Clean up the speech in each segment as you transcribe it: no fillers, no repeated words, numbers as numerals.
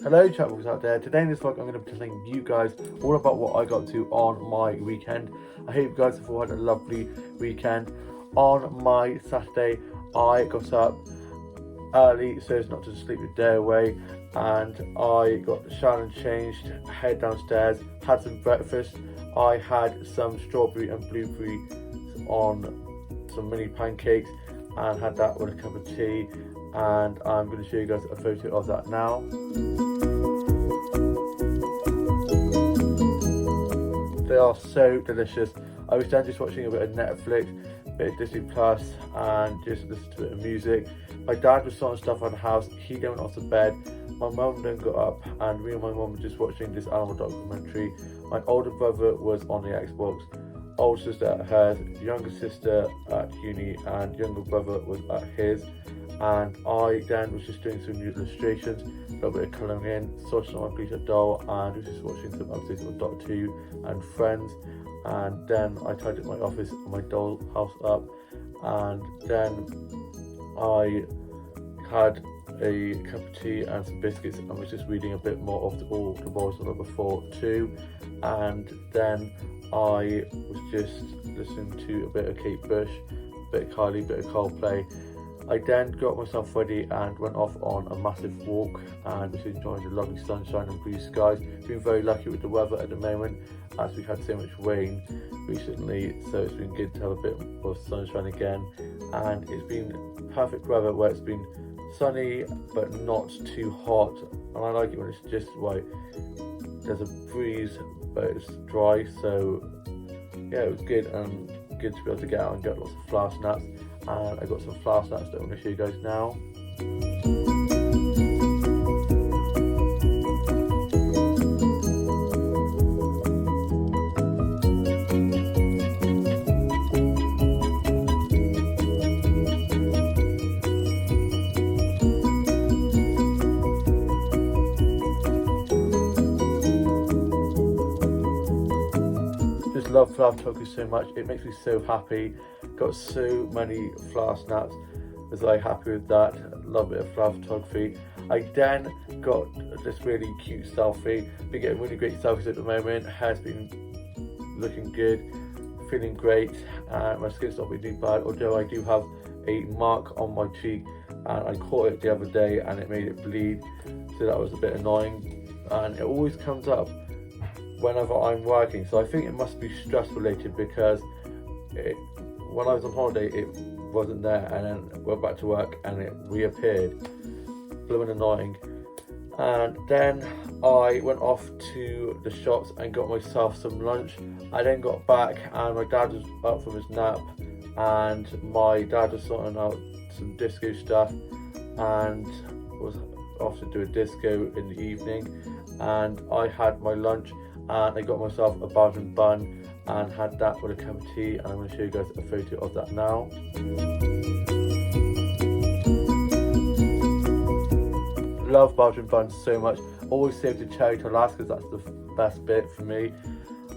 Hello chatbox out there. Today in this vlog I'm going to be telling you guys all about what I got to on my weekend. I hope you guys have all had a lovely weekend. On my Saturday I got up early so as not to sleep the day away, and I got showered and changed, head downstairs, had some breakfast. I had some strawberry and blueberry on some mini pancakes and had that with a cup of tea, and I'm going to show you guys a photo of that now. They are so delicious. I was then just watching a bit of Netflix, a bit of Disney Plus, and just listening to a bit of music. My dad was sorting stuff around the house. He then went off to bed. My mum then got up, and me and my mum were just watching this animal documentary. My older brother was on the Xbox, older sister at hers, younger sister at uni, and younger brother was at his. And I then was just doing some new illustrations, a little bit of colouring in, sorting on my Grease doll, and was just watching some episodes of Doctor Who and Friends. And then I tidied my office and my doll house up, and then I had a cup of tea and some biscuits and was just reading a bit more of all the Boys on Number 4 too. And then I was just listening to a bit of Kate Bush, a bit of Kylie, a bit of Coldplay. I then got myself ready and went off on a massive walk and was enjoying the lovely sunshine and blue skies. Been very lucky with the weather at the moment, as we had so much rain recently, so it's been good to have a bit of sunshine again. And it's been perfect weather where it's been sunny but not too hot, and I like it when it's just right. There's a breeze but it's dry, so yeah, it was good and good to be able to get out and get lots of flower snaps. And I got some flower snaps that I'm going to show you guys now. Just love flower photography so much, it makes me so happy. Got so many flower snaps, was very happy with that. Love a bit of flower photography. I then got this really cute selfie. Been getting really great selfies at the moment. Hair's been looking good, feeling great, and my skin's not been too bad, although I do have a mark on my cheek and I caught it the other day and it made it bleed, so that was a bit annoying, and it always comes up whenever I'm working, so I think it must be stress related, because when I was on holiday it wasn't there, and then went back to work and it reappeared. Blooming annoying. And then I went off to the shops and got myself some lunch. I then got back and my dad was up from his nap, and my dad was sorting out some disco stuff and was off to do a disco in the evening. And I had my lunch and I got myself a Belgian bun and had that with a cup of tea, and I'm going to show you guys a photo of that now. Love Belgian buns so much. Always save the cherry to last because that's the best bit for me.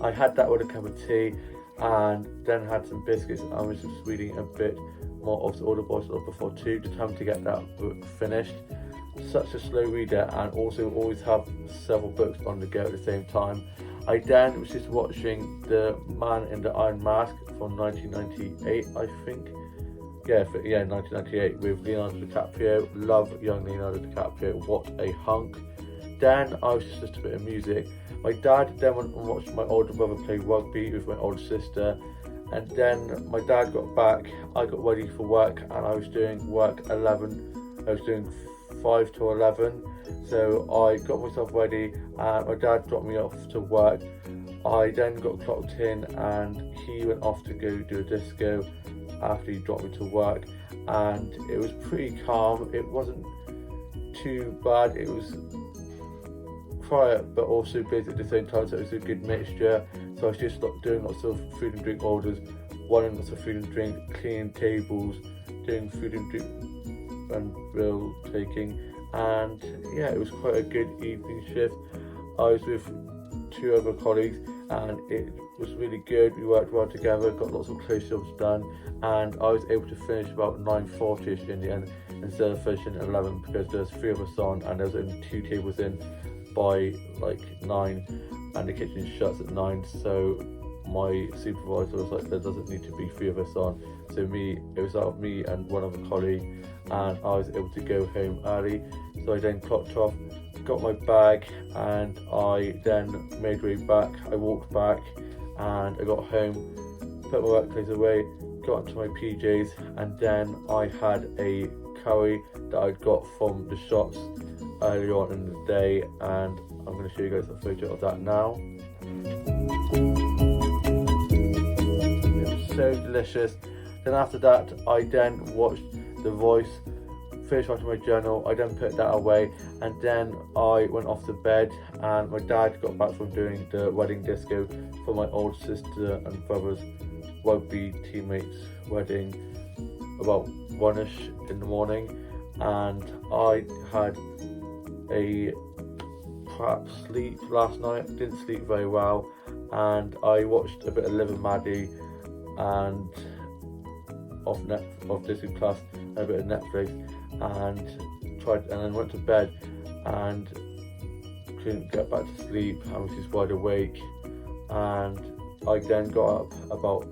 I had that with a cup of tea and then had some biscuits, and I was just reading a bit more of All the Boys Love Before 2, determined to get that book finished. Such a slow reader, and also always have several books on the go at the same time. I then was just watching The Man in the Iron Mask from 1998, I think. Yeah, 1998, with Leonardo DiCaprio. Love young Leonardo DiCaprio, what a hunk. Then I was just listening to a bit of music. My dad then went and watched my older brother play rugby with my older sister. And then my dad got back, I got ready for work, and I was doing work 11. I was doing 5 to 11. So I got myself ready and my dad dropped me off to work. I then got clocked in and he went off to go do a disco after he dropped me to work, and it was pretty calm. It wasn't too bad. It was quiet but also busy at the same time, so it was a good mixture. So I was just doing lots of food and drink orders, wanting lots of food and drink, cleaning tables, doing food and drink and bill taking, and yeah, it was quite a good evening shift. I was with 2 other colleagues and it was really good. We worked well together, got lots of close jobs done, and I was able to finish about 9:40ish in the end. instead of finishing at 11 because there's 3 of us on and there's only 2 tables in by like 9 and the kitchen shuts at 9. So my supervisor was like, there doesn't need to be 3 of us on. So it was out of me and one other colleague, and I was able to go home early. So I then clocked off, got my bag, and I then made way back. I walked back and I got home, put my work clothes away, got into my PJs, and then I had a curry that I'd got from the shops earlier on in the day, and I'm going to show you guys a photo of that now. It was so delicious. Then after that, I then watched The Voice, finished writing my journal. I then put that away, and then I went off to bed, and my dad got back from doing the wedding disco for my old sister and brother's rugby teammates' wedding about 1ish in the morning, and I had a crap sleep last night. Didn't sleep very well, and I watched a bit of Liv and Maddie and of Disney Plus and a bit of Netflix, and then went to bed and couldn't get back to sleep. I was just wide awake, and I then got up about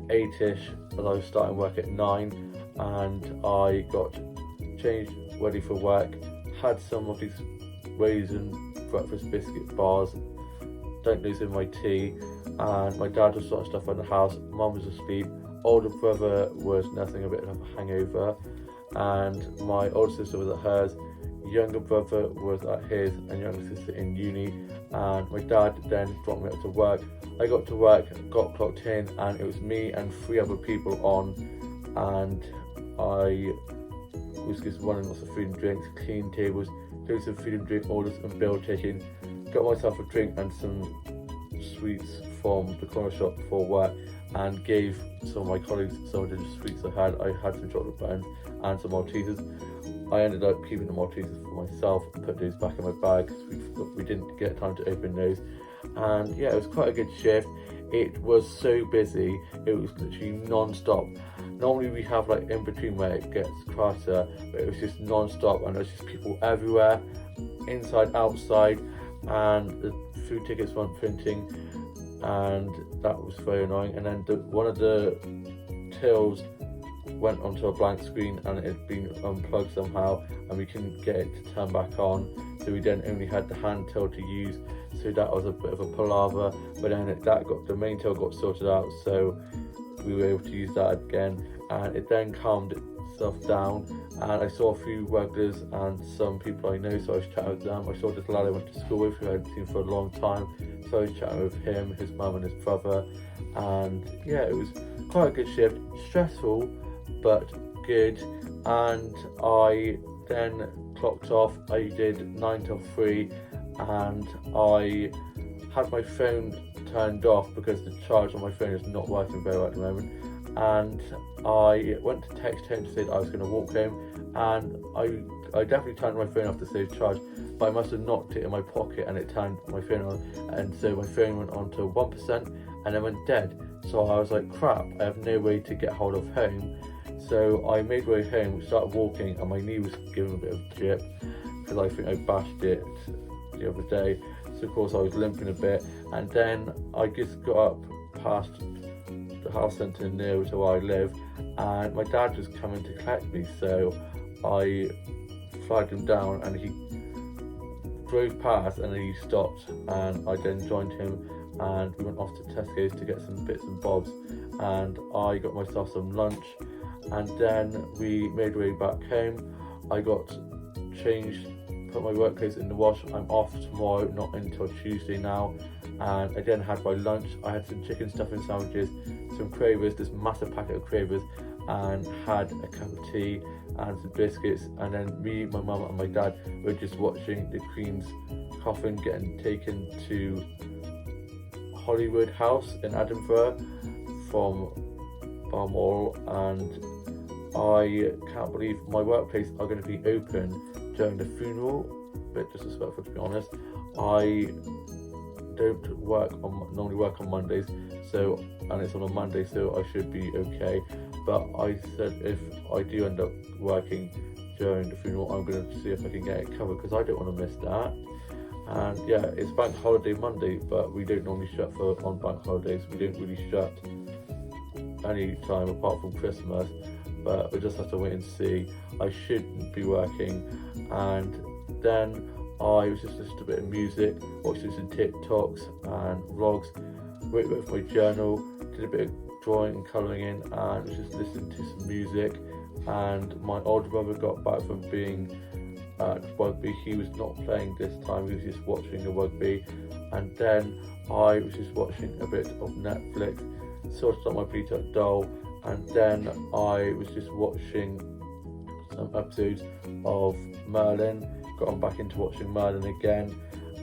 8ish as I was starting work at 9, and I got changed, ready for work, had some of these raisin breakfast biscuit bars, don't lose in my tea, and my dad was sorting stuff around the house. Mum was asleep, older brother was nursing a bit of a hangover, and my older sister was at hers, younger brother was at his, and younger sister in uni, and my dad then dropped me up to work. I got to work, got clocked in, and it was me and 3 other people on, and I was just running lots of food and drinks, clean tables, doing some food and drink orders and bill taking, got myself a drink and some sweets from the corner shop before work, and gave some of my colleagues some of the sweets I had. I had some chocolate buns and some Maltesers. I ended up keeping the Maltesers for myself, put those back in my bag because we didn't get time to open those. And yeah, it was quite a good shift. It was so busy, it was literally non-stop. Normally we have like in between where it gets quieter, but it was just non-stop, and there's just people everywhere, inside, outside, and the food tickets weren't printing, and that was very annoying. And then one of the tills went onto a blank screen and it had been unplugged somehow, and we couldn't get it to turn back on, so we then only had the hand till to use. So that was a bit of a palaver, but then the main till got sorted out, so we were able to use that again, and it then calmed itself down. And I saw a few regulars and some people I know, so I was chatting with them. I saw this lad I went to school with who I hadn't seen for a long time, so I was chatting with him, his mum and his brother, and yeah, it was quite a good shift. Stressful, but good. And I then clocked off. I did 9 till 3, and I had my phone turned off because the charge on my phone is not working very well at the moment, and I went to text home to say that I was going to walk home, and I definitely turned my phone off to save charge, but I must have knocked it in my pocket and it turned my phone on, and so my phone went on to 1% and then went dead. So I was like, crap, I have no way to get hold of home. So I made way home, started walking, and my knee was giving a bit of grip because I think I bashed it the other day. So of course I was limping a bit, and then I just got up past the health centre near to where I live, and my dad was coming to collect me, so I flagged him down and he drove past and then he stopped, and I then joined him and we went off to Tesco's to get some bits and bobs, and I got myself some lunch, and then we made our way back home. I got changed, put my work clothes in the wash. I'm off tomorrow, not until Tuesday now, and I then had my lunch. I had some chicken stuffing sandwiches, some Cravers, this massive packet of Cravers, and had a cup of tea and some biscuits, and then me, my mum and my dad were just watching the Queen's coffin getting taken to Hollywood House in Edinburgh from Balmoral, and I can't believe my workplace are going to be open during the funeral. A bit disrespectful, to be honest. I don't normally work on Mondays, and it's on a Monday, so I should be okay. but I said if I do end up working during the funeral, I'm going to see if I can get it covered, because I don't want to miss that. And yeah, it's bank holiday Monday, but we don't normally shut on bank holidays. We don't really shut any time apart from Christmas, but we just have to wait and see. I shouldn't be working. And then I was just listening to a bit of music, watching some TikToks and vlogs, wrote with my journal, did a bit of drawing and colouring in, and was just listening to some music. And my older brother got back from being at rugby. He was not playing this time, he was just watching the rugby. And then I was just watching a bit of Netflix, sorted out my Peter Doll, and then I was just watching some episodes of Merlin, got back into watching Merlin again.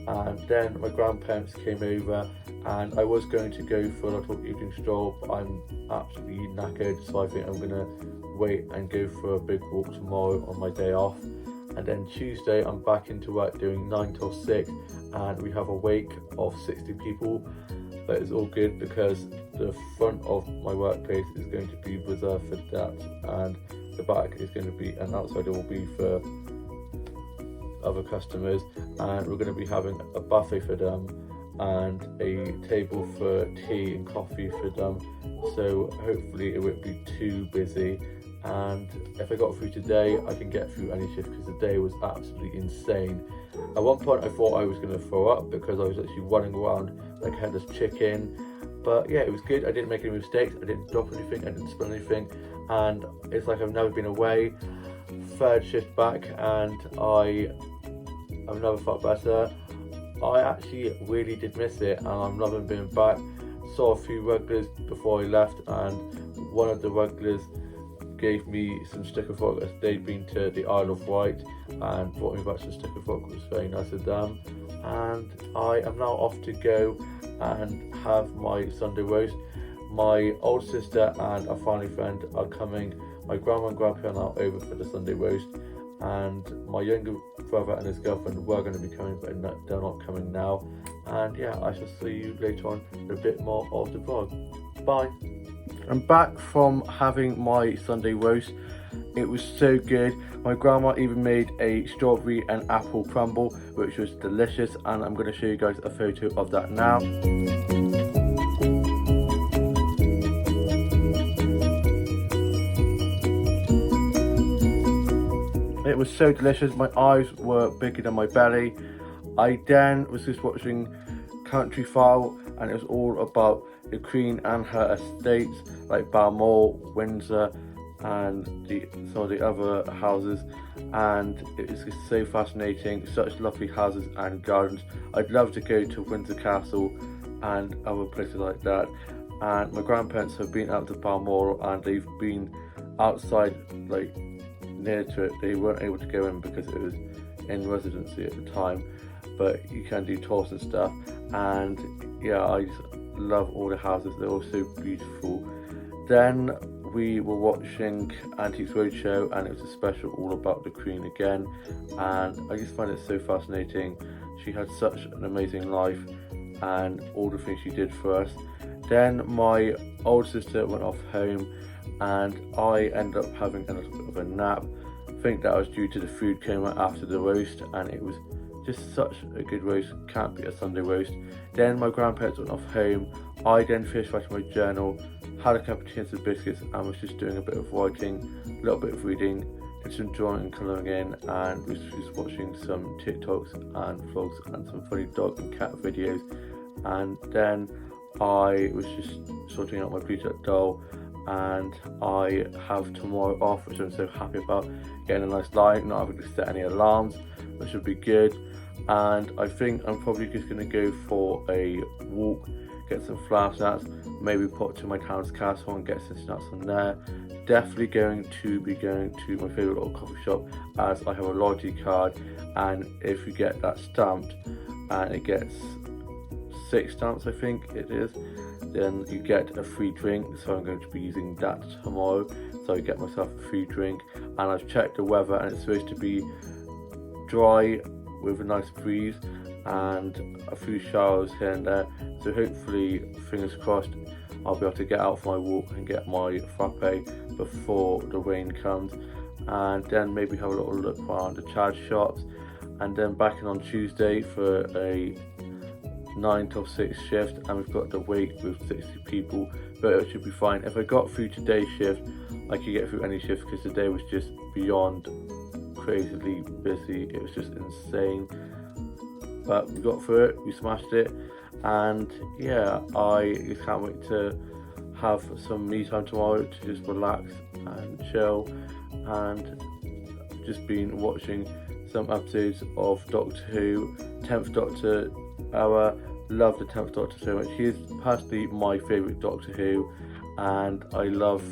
And then my grandparents came over, and I was going to go for a little evening stroll, but I'm absolutely knackered, so I think I'm going to wait and go for a big walk tomorrow on my day off. And then Tuesday I'm back into work doing 9 till 6, and we have a wake of 60 people. That is all good, because the front of my workplace is going to be reserved for that, and the back is going to be, and outside it will be for other customers. And we're going to be having a buffet for them and a table for tea and coffee for them, so hopefully it won't be too busy. And if I got through today, I can get through any shift, because the day was absolutely insane. At one point I thought I was going to throw up, because I was actually running around like a headless chicken. But yeah, it was good. I didn't make any mistakes, I didn't drop anything, I didn't spill anything, and it's like I've never been away. Third shift back, and I've never felt better. I actually really did miss it, and I'm loving being back. Saw a few regulars before I left, and one of the regulars gave me some sticker frog, as they'd been to the Isle of Wight and brought me back some sticker frog. It was very nice of them. And I am now off to go and have my Sunday roast. My old sister and a family friend are coming. My grandma and grandpa are now over for the Sunday roast, and my younger brother and his girlfriend were going to be coming, but they're not coming now. And yeah, I shall see you later on in a bit more of the vlog. Bye. I'm back from having my Sunday roast. It was so good. My grandma even made a strawberry and apple crumble, which was delicious, and I'm going to show you guys a photo of that now. It was so delicious. My eyes were bigger than my belly. I then was just watching Countryfile, and it was all about the Queen and her estates, like Balmoral, Windsor, and some of the other houses. And it was just so fascinating, such lovely houses and gardens. I'd love to go to Windsor Castle and other places like that. And my grandparents have been out to Balmoral, and they've been outside, like near to it. They weren't able to go in because it was in residency at the time, but you can do tours and stuff. And yeah, I just love all the houses, they're all so beautiful. Then we were watching Antiques Roadshow, and it was a special all about the Queen again, and I just find it so fascinating. She had such an amazing life, and all the things she did for us. Then my old sister went off home, and I ended up having a little bit of a nap. I think that was due to the food came out after the roast, and it was just such a good roast, can't beat a Sunday roast. Then my grandparents went off home. I then finished writing my journal, had a cup of tea and some biscuits, and was just doing a bit of writing, a little bit of reading, did some drawing and colouring in, and was just watching some TikToks and vlogs and some funny dog and cat videos. And then I was just sorting out my Peter Doll, and I have tomorrow off, which I'm so happy about, getting a nice lie, not having to set any alarms, which would be good. And I think I'm probably just going to go for a walk, get some flower snacks, maybe pop to my town's castle and get some snacks from there. Definitely going to be going to my favourite little coffee shop, as I have a loyalty card, and if you get that stamped and it gets 6 stamps, I think it is, then you get a free drink. So I'm going to be using that tomorrow, so I get myself a free drink. And I've checked the weather, and it's supposed to be dry with a nice breeze and a few showers here and there, so hopefully, fingers crossed, I'll be able to get out for my walk and get my frappe before the rain comes, and then maybe have a little look around the charity shops, and then back in on Tuesday for a 9 till 6 shift, and we've got the wake with 60 people, but it should be fine. If I got through today's shift, I could get through any shift because today was just beyond crazily busy. It was just insane, but we got through it, we smashed it, and yeah, I just can't wait to have some me time tomorrow to just relax and chill, and just been watching some episodes of Doctor Who, 10th Doctor Hour. Love the 10th Doctor so much. He is personally my favourite Doctor Who, and I love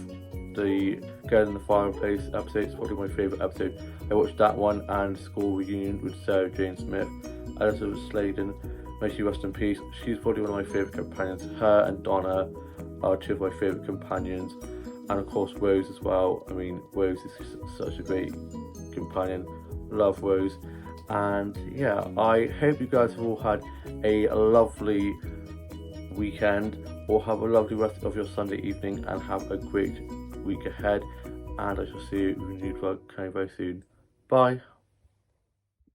the Girl in the Fireplace episode. It's probably my favourite episode. I watched that one and School Reunion with Sarah Jane Smith. Elizabeth Sladen, may she rest in peace. She's probably one of my favourite companions. Her and Donna are two of my favourite companions, and of course Rose as well. I mean, Rose is just such a great companion. Love Rose. And yeah, I hope you guys have all had a lovely weekend, or have a lovely rest of your Sunday evening, and have a great week ahead, and I shall see you with a new vlog coming very soon. Bye.